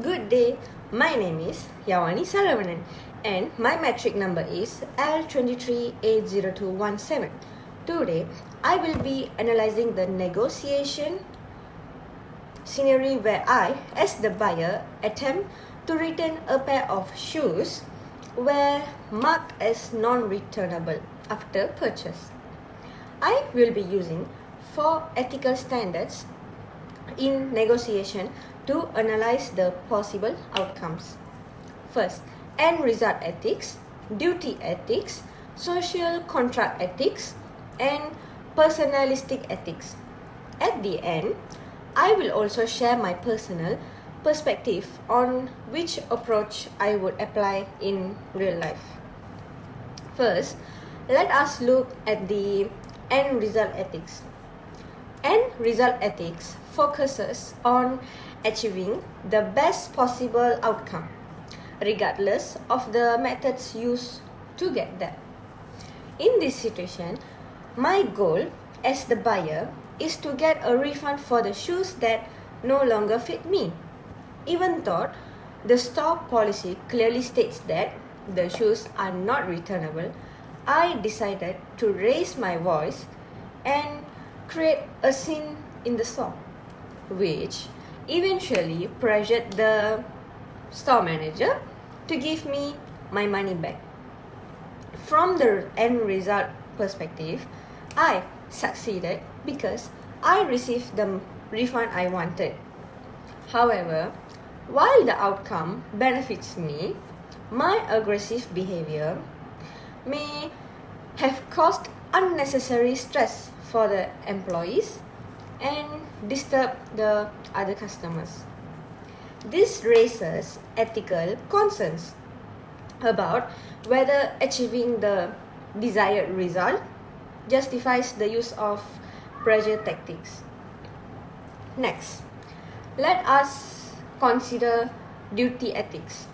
Good day, my name is Yawani Saravanan and my metric number is L23800217. Today, I will be analyzing the negotiation scenario where I, as the buyer, attempt to return a pair of shoes were marked as non-returnable after purchase. I will be using 4 ethical standards in negotiation to analyze the possible outcomes. First, end result ethics, duty ethics, social contract ethics, and personalistic ethics. At the end, I will also share my personal perspective on which approach I would apply in real life. First, let us look at the end result ethics. End result ethics focuses on achieving the best possible outcome, regardless of the methods used to get there. In this situation, my goal as the buyer is to get a refund for the shoes that no longer fit me. Even though the store policy clearly states that the shoes are not returnable, I decided to raise my voice and create a scene in the store, which eventually pressured the store manager to give me my money back. From the end result perspective, I succeeded because I received the refund I wanted. However, while the outcome benefits me, my aggressive behavior may have caused unnecessary stress for the employees and disturb the other customers. This raises ethical concerns about whether achieving the desired result justifies the use of pressure tactics. Next, let us consider duty ethics.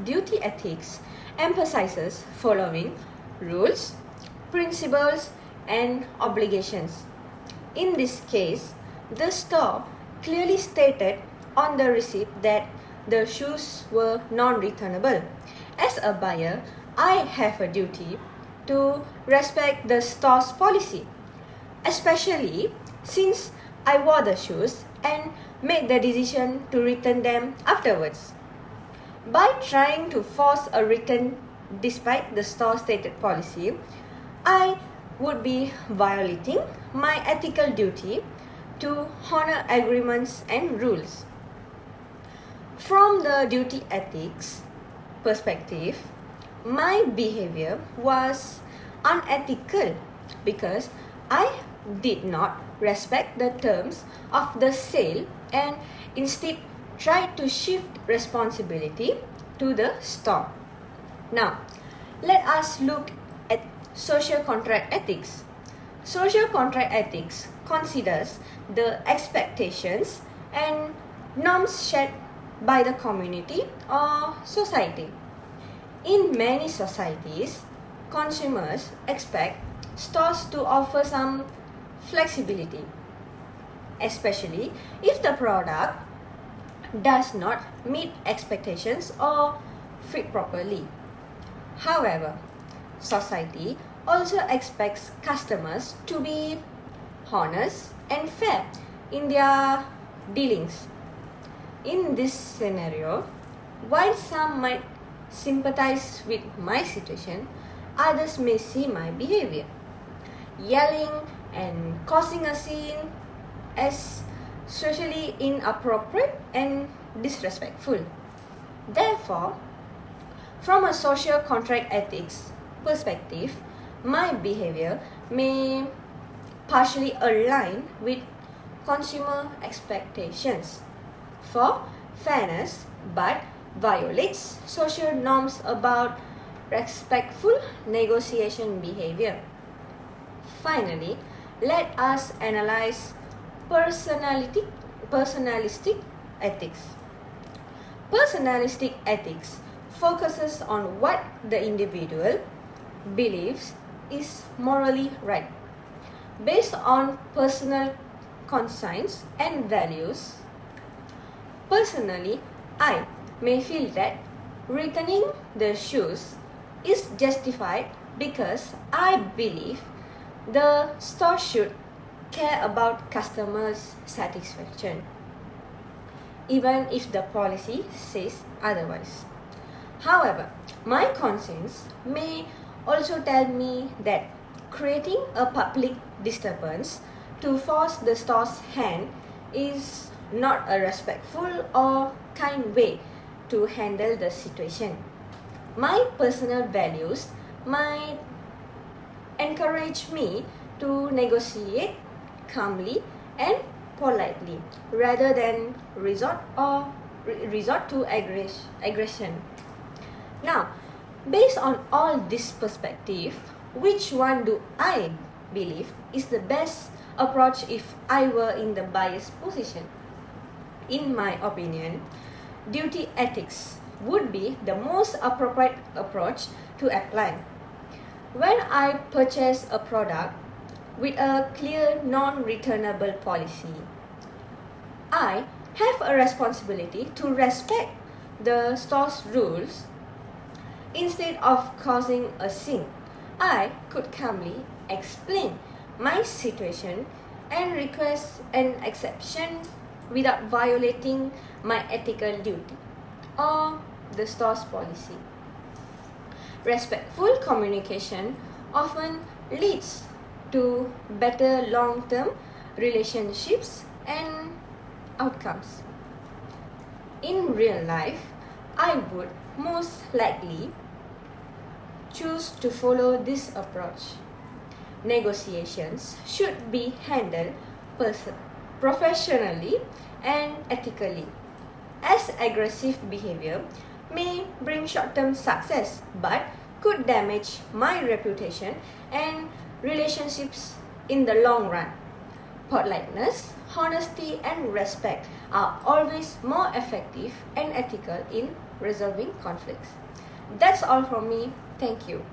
Duty ethics emphasizes following rules, principles, and obligations. In this case, the store clearly stated on the receipt that the shoes were non-returnable. As a buyer, I have a duty to respect the store's policy, especially since I wore the shoes and made the decision to return them afterwards. By trying to force a return despite the store stated policy, I would be violating my ethical duty to honor agreements and rules. From the duty ethics perspective, my behavior was unethical because I did not respect the terms of the sale and instead tried to shift responsibility to the store. Now, let us look at social contract ethics. Social contract ethics considers the expectations and norms shared by the community or society. In many societies, consumers expect stores to offer some flexibility, especially if the product does not meet expectations or fit properly. However, society also expects customers to be honest and fair in their dealings. In this scenario, while some might sympathize with my situation, others may see my behavior, yelling and causing a scene, as socially inappropriate and disrespectful. Therefore, from a social contract ethics perspective, my behavior may partially align with consumer expectations for fairness but violates social norms about respectful negotiation behavior. Finally, let us analyze personalistic ethics. Personalistic ethics focuses on what the individual believes is morally right. Based on personal conscience and values, personally, I may feel that returning the shoes is justified because I believe the store should care about customers' satisfaction, even if the policy says otherwise. However, my conscience may also tell me that creating a public disturbance to force the store's hand is not a respectful or kind way to handle the situation. My personal values might encourage me to negotiate calmly and politely rather than resort to aggression. Now, based on all this perspective, which one do I believe is the best approach if I were in the buyer's position? In my opinion, duty ethics would be the most appropriate approach to apply. When I purchase a product with a clear non-returnable policy, I have a responsibility to respect the store's rules. Instead of causing a scene, I could calmly explain my situation and request an exception without violating my ethical duty or the store's policy. Respectful communication often leads to better long-term relationships and outcomes. In real life, I would most likely choose to follow this approach. Negotiations should be handled professionally and ethically, as aggressive behavior may bring short-term success but could damage my reputation and relationships in the long run. Politeness, honesty, and respect are always more effective and ethical in resolving conflicts. That's all from me. Thank you.